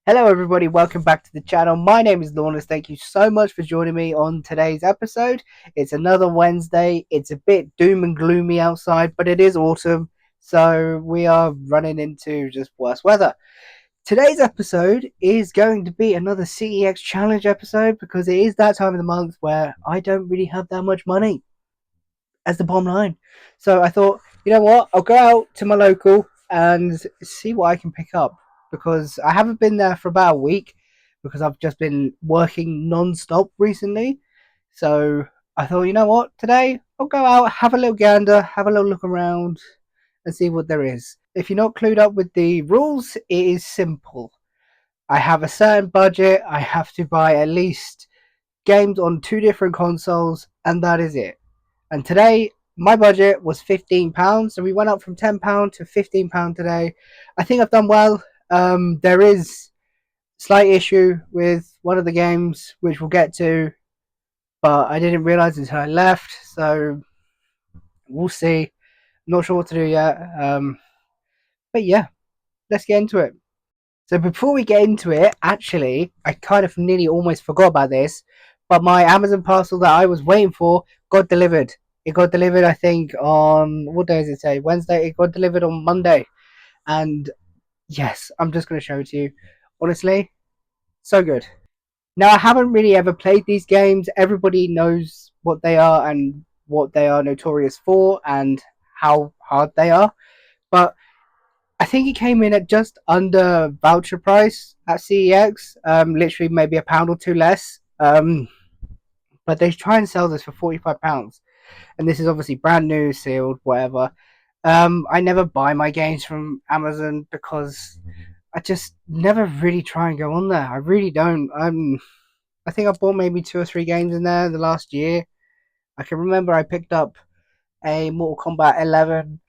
Hello, everybody. Welcome back to the channel. My name is Lawrence. Thank you so much for joining me on today's episode. It's another Wednesday. It's a bit doom and gloomy outside, but it is autumn, so we are running into just worse weather. Today's episode is going to be another CEX challenge episode because it is that time of the month where I don't really have that much money as the bottom line. So I thought, you know what? I'll go out to my local and see what I can pick up because I haven't been there for about a week because I've just been working non-stop recently. So I thought, you know what? Today I'll go out, have a little gander, have a little look around and see what there is. If you're not clued up with the rules, it is simple. I have a certain budget. I have to buy at least games on two different consoles, and that is it. And today, my budget was £15, so we went up from £10 to £15 today. I think I've done well. There is slight issue with one of the games, which we'll get to, but I didn't realise until I left, so we'll see. Not sure what to do yet. But yeah, let's get into it. So before we get into it, actually, I kind of nearly almost forgot about this, but my Amazon parcel that I was waiting for got delivered. It got delivered, I think, on what day does it say? Wednesday. It got delivered on Monday, and yes, I'm just going to show it to you. Honestly, so good. Now, I haven't really ever played these games. Everybody knows what they are and what they are notorious for and how hard they are, but I think it came in at just under voucher price at CEX. Literally maybe £1 or two less. But they try and sell this for £45, and this is obviously brand new, sealed, whatever. I never buy my games from Amazon because I just never really try and go on there. I really don't. I think I bought maybe 2 or 3 games in there the last year. I can remember I picked up a Mortal Kombat 11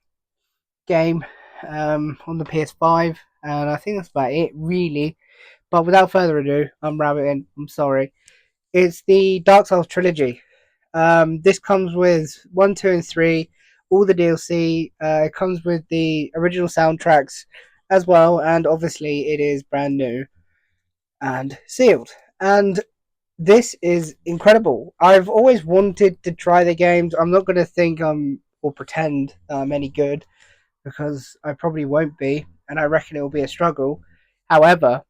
game on the PS5, and I think that's about it, really. But without further ado, I'm rabbiting. I'm sorry. It's the Dark Souls trilogy. This comes with 1, 2, and 3, all the DLC. It comes with the original soundtracks as well, and obviously it is brand new and sealed. And this is incredible. I've always wanted to try the games. I'm not going to think or pretend that I'm any good because I probably won't be, and I reckon it will be a struggle. However,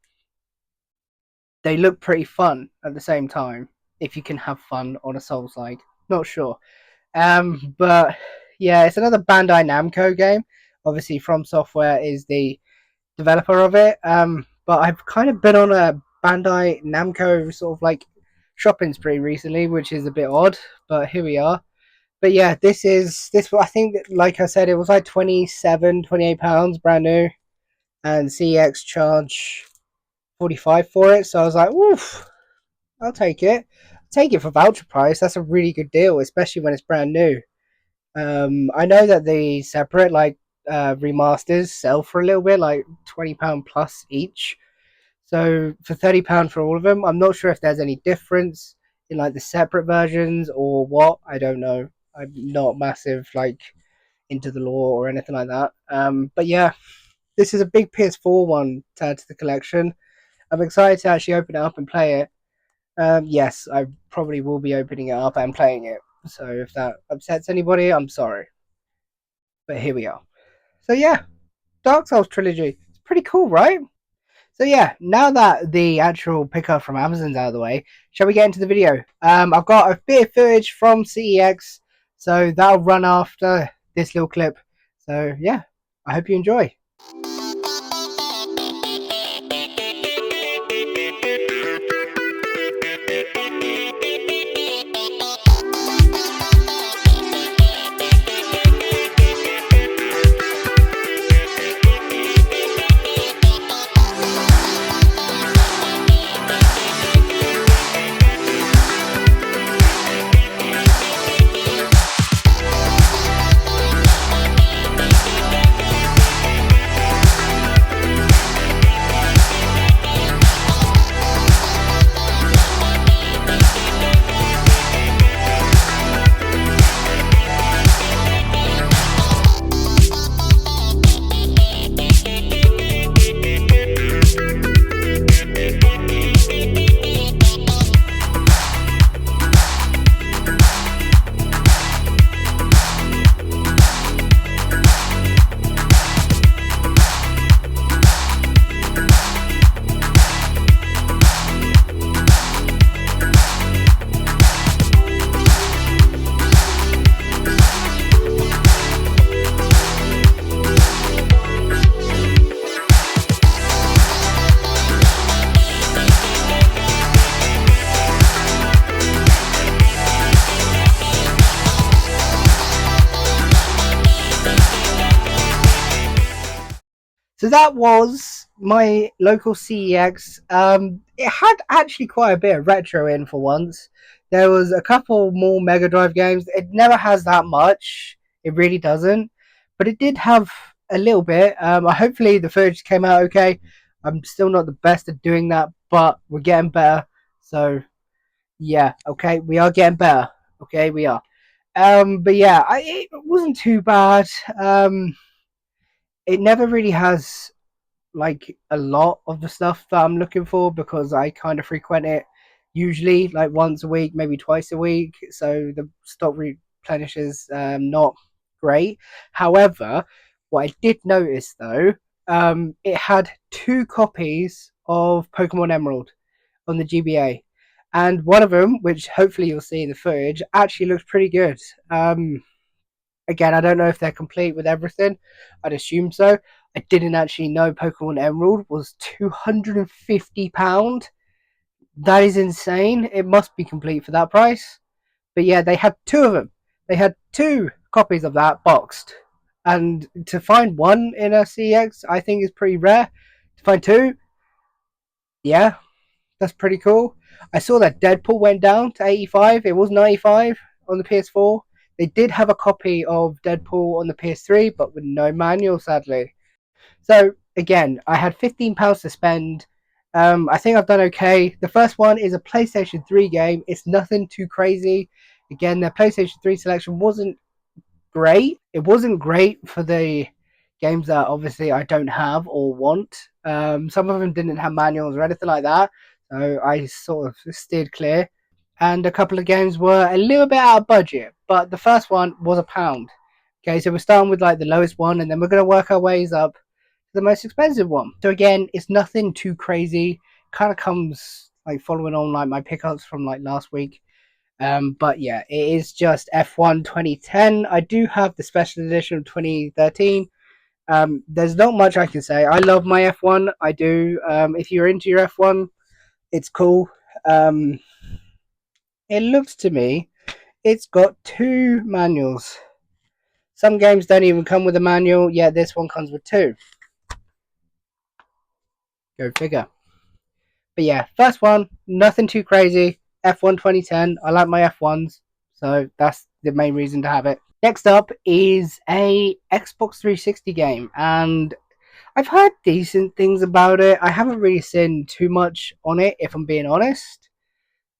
they look pretty fun at the same time. If you can have fun on a Souls-like, not sure. But yeah, it's another Bandai Namco game. Obviously, From Software is the developer of it. But I've kind of been on a Bandai Namco sort of like shopping spree recently, which is a bit odd. But here we are. But yeah, this. I think, like I said, it was like £28 brand new, and CEX charge 45 for it. So I was like, oof, I'll take it. Take it for voucher price. That's a really good deal, especially when it's brand new. I know that the separate remasters sell for a little bit, like £20 plus each. So for £30 for all of them, I'm not sure if there's any difference in like the separate versions or what. I don't know. I'm not massive into the lore or anything like that. But yeah, this is a big PS4 one to add to the collection. I'm excited to actually open it up and play it. Yes, I probably will be opening it up and playing it. So if that upsets anybody, I'm sorry. But here we are. So yeah, Dark Souls trilogy. It's pretty cool, right? So yeah, now that the actual pickup from Amazon's out of the way, shall we get into the video? I've got a bit of footage from CEX, so that'll run after this little clip. So yeah, I hope you enjoy. So that was my local CEX. It had actually quite a bit of retro in for once. There was a couple more Mega Drive games. It never has that much. It really doesn't. But it did have a little bit. Hopefully the footage came out okay. I'm still not the best at doing that, but we're getting better. So yeah, okay, we are getting better. Okay, we are. But yeah, it wasn't too bad. It never really has like a lot of the stuff that I'm looking for because I kind of frequent it usually like once a week, maybe twice a week. So the stock replenishes not great. However, what I did notice though, it had two copies of Pokemon Emerald on the GBA. And one of them, which hopefully you'll see in the footage, actually looks pretty good. Again, I don't know if they're complete with everything. I'd assume so. I didn't actually know Pokemon Emerald was £250. That is insane. It must be complete for that price. But yeah, they had two of them. They had two copies of that boxed. And to find one in a CX, I think is pretty rare. To find two, yeah, that's pretty cool. I saw that Deadpool went down to 85. It was 95 on the PS4. They did have a copy of Deadpool on the PS3, but with no manual, sadly. So again, I had £15 to spend. I think I've done okay. The first one is a PlayStation 3 game. It's nothing too crazy. Again, the PlayStation 3 selection wasn't great. It wasn't great for the games that obviously I don't have or want. Some of them didn't have manuals or anything like that, so I sort of steered clear. And a couple of games were a little bit out of budget, but the first one was £1. Okay, so we're starting with like the lowest one, and then we're going to work our ways up to the most expensive one. So again, it's nothing too crazy. Kind of comes like following on like my pickups from like last week. But yeah, it is just F1 2010. I do have the special edition of 2013. There's not much I can say. I love my F1. I do. If you're into your F1, it's cool. Um, it looks to me it's got two manuals. Some games don't even come with a manual, yet this one comes with two. Go figure. But yeah, first one, nothing too crazy. F1 2010. I like my F1s, so that's the main reason to have it. Next up is a Xbox 360 game, and I've heard decent things about it. I haven't really seen too much on it, if I'm being honest.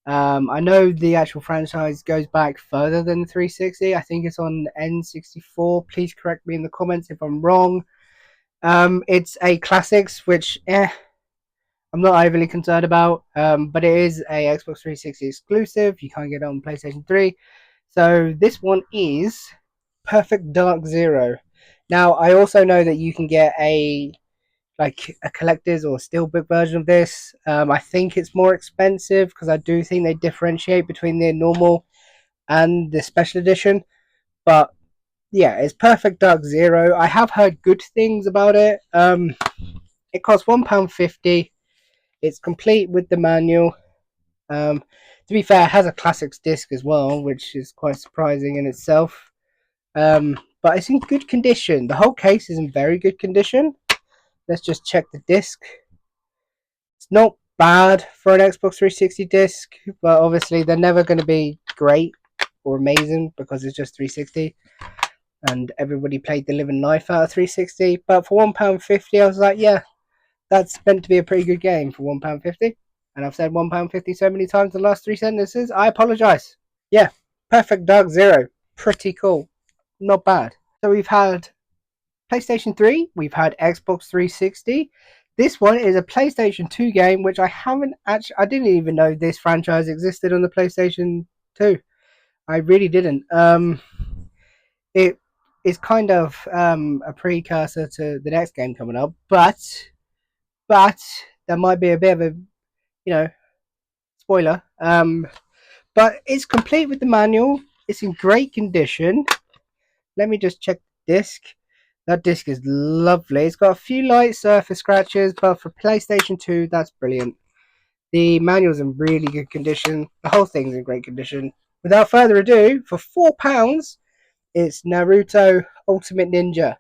I know the actual franchise goes back further than the 360. I think it's on N64. Please correct me in the comments if I'm wrong. It's a classics, which I'm not overly concerned about. But it is a Xbox 360 exclusive. You can't get it on PlayStation 3. So this one is Perfect Dark Zero. Now I also know that you can get a collector's or steelbook version of this. I think it's more expensive because I do think they differentiate between the normal and the special edition. But yeah, it's Perfect Dark Zero. I have heard good things about it. It costs £1.50. It's complete with the manual. To be fair, it has a classics disc as well, which is quite surprising in itself. But it's in good condition. The whole case is in very good condition. Let's just check the disc. It's not bad for an Xbox 360 disc, but obviously they're never going to be great or amazing because it's just 360 and everybody played the living life out of 360. But for £1.50, I was like, yeah, that's meant to be a pretty good game for £1.50. And I've said £1.50 so many times in the last three sentences, I apologise. Yeah, Perfect Dark Zero. Pretty cool. Not bad. So we've had PlayStation 3, we've had Xbox 360. This one is a PlayStation 2 game, which I didn't even know this franchise existed on the PlayStation 2. I really didn't. It is kind of a precursor to the next game coming up, but there might be a bit of a, spoiler. But it's complete with the manual. It's in great condition. Let me just check the disc. That disc is lovely. It's got a few light surface scratches, but for PlayStation 2, that's brilliant. The manual's in really good condition. The whole thing's in great condition. Without further ado, for £4, it's Naruto Ultimate Ninja.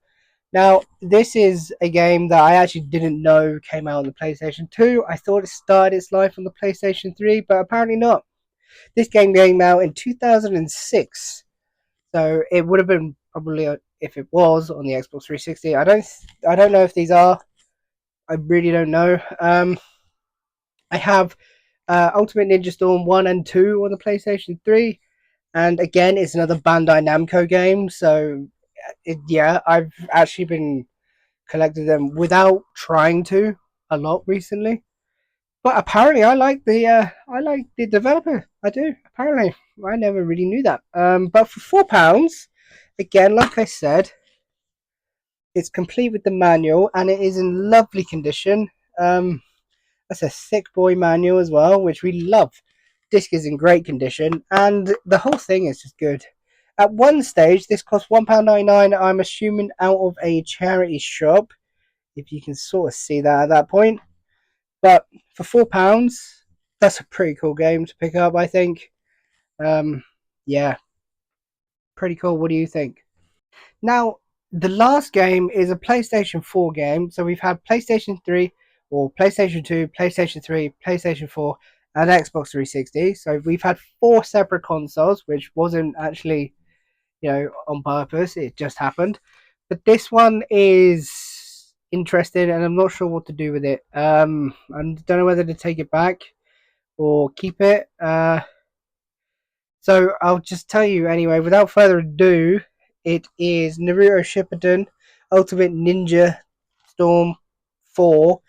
Now, this is a game that I actually didn't know came out on the PlayStation 2. I thought it started its life on the PlayStation 3, but apparently not. This game came out in 2006, so it would have been probably if it was on the Xbox 360. I don't know if these are. I really don't know. I have Ultimate Ninja Storm 1 and 2 on the PlayStation 3, and again, it's another Bandai Namco game. So, yeah, I've actually been collecting them without trying to a lot recently. But apparently, I like the developer. I do. Apparently, I never really knew that. But for £4, again, like I said, it's complete with the manual and it is in lovely condition. That's a thick boy manual as well, which we love. Disc is in great condition, and the whole thing is just good. At one stage, this cost £1.99. I'm assuming out of a charity shop, if you can sort of see that at that point. But for £4, that's a pretty cool game to pick up, I think. Um, yeah, pretty cool. What do you think? Now, the last game is a PlayStation 4 game. So we've had PlayStation 3 or PlayStation 2, PlayStation 3, PlayStation 4, and Xbox 360. So we've had four separate consoles, which wasn't actually, on purpose. It just happened. But this one is interesting, and I'm not sure what to do with it. I don't know whether to take it back or keep it. So I'll just tell you anyway, without further ado, it is Naruto Shippuden Ultimate Ninja Storm 4,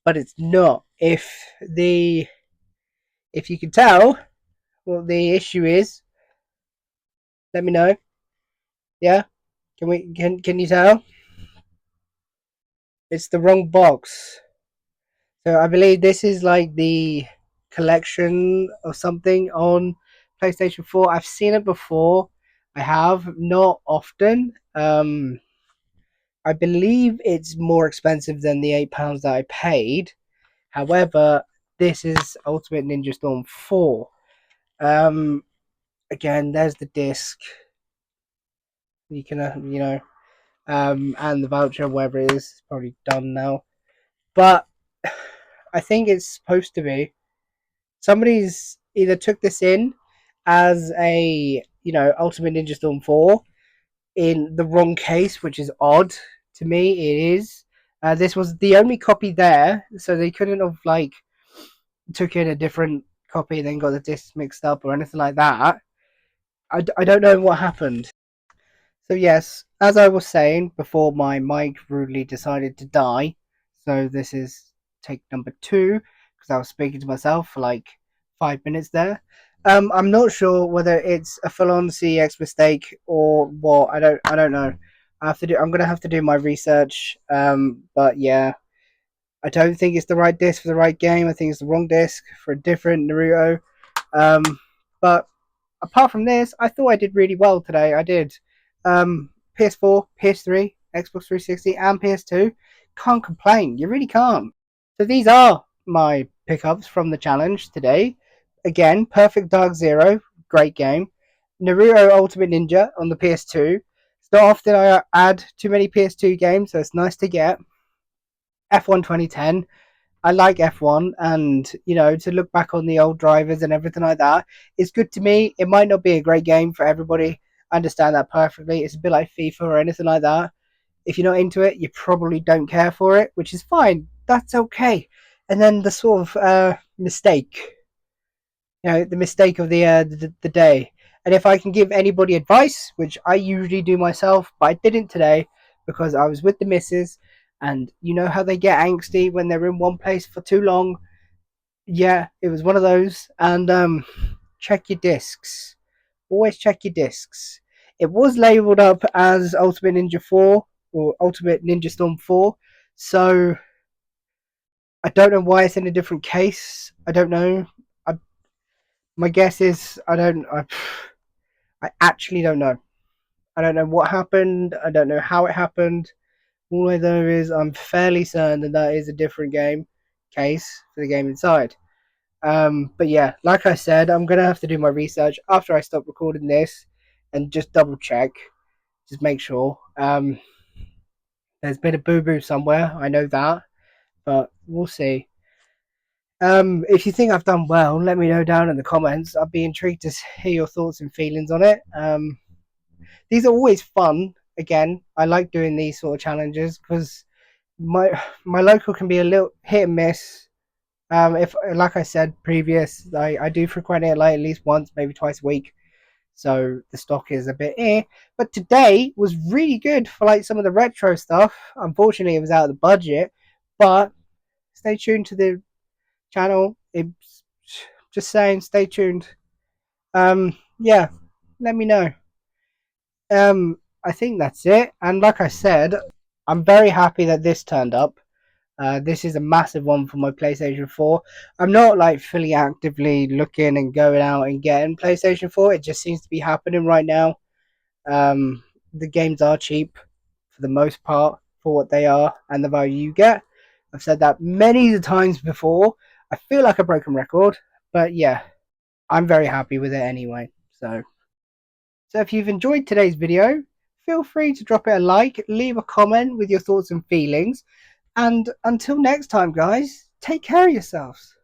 but it's not. If you can tell what the issue is, let me know. Yeah? Can you tell? It's the wrong box. So I believe this is like the collection or something on PlayStation 4. I've seen it before. I have not often. I believe it's more expensive than the £8 that I paid. However, this is Ultimate Ninja Storm 4. Um, Again, there's the disc. You can, and the voucher, whatever it is, probably done now. But I think it's supposed to be. Somebody's either took this in as a, Ultimate Ninja Storm 4 in the wrong case, which is odd to me. It is. This was the only copy there, so they couldn't have took in a different copy and then got the discs mixed up or anything like that. I don't know what happened. So yes, as I was saying before, my mic rudely decided to die. So this is take number two because I was speaking to myself for like 5 minutes there. I'm not sure whether it's a full-on CEX mistake or what. I don't know. I'm gonna have to do my research. But yeah, I don't think it's the right disc for the right game. I think it's the wrong disc for a different Naruto. Um, but apart from this, I thought I did really well today. I did. PS4, PS3, Xbox 360, and PS2. Can't complain. You really can't. So these are my pickups from the challenge today. Again, Perfect Dark Zero, great game. Naruto Ultimate Ninja on the PS2. It's not often I add too many PS2 games, so it's nice to get. F1 2010. I like F1, and to look back on the old drivers and everything like that, it's good to me. It might not be a great game for everybody. I understand that perfectly. It's a bit like FIFA or anything like that. If you're not into it, you probably don't care for it, which is fine. That's okay. And then the sort of mistake, the mistake of the day. And if I can give anybody advice, which I usually do myself, but I didn't today because I was with the missus, and you know how they get angsty when they're in one place for too long. Yeah, it was one of those. And check your discs. Always check your discs. It was labeled up as Ultimate Ninja 4 or Ultimate Ninja Storm 4, so I don't know why it's in a different case. I don't know. My guess is I actually don't know. I don't know what happened. I don't know how it happened. All I know is I'm fairly certain that that is a different game case for the game inside. But yeah, like I said, I'm gonna have to do my research after I stop recording this and just double check, just make sure. There's been a boo-boo somewhere, I know that, but we'll see. If you think I've done well, let me know down in the comments. I'd be intrigued to hear your thoughts and feelings on it. These are always fun. Again, I like doing these sort of challenges because my local can be a little hit and miss. If like I said previous, I do frequent it like at least once, maybe twice a week. So the stock is a bit but today was really good for like some of the retro stuff. Unfortunately, it was out of the budget, but stay tuned to the channel. It's just saying, stay tuned. Yeah, let me know. I think that's it. And like I said, I'm very happy that this turned up. This is a massive one for my PlayStation 4. I'm not like fully actively looking and going out and getting PlayStation 4. It just seems to be happening right now. The games are cheap for the most part for what they are and the value you get. I've said that many times before. I feel like a broken record, but yeah, I'm very happy with it anyway. So if you've enjoyed today's video, feel free to drop it a like, leave a comment with your thoughts and feelings, and until next time, guys, take care of yourselves.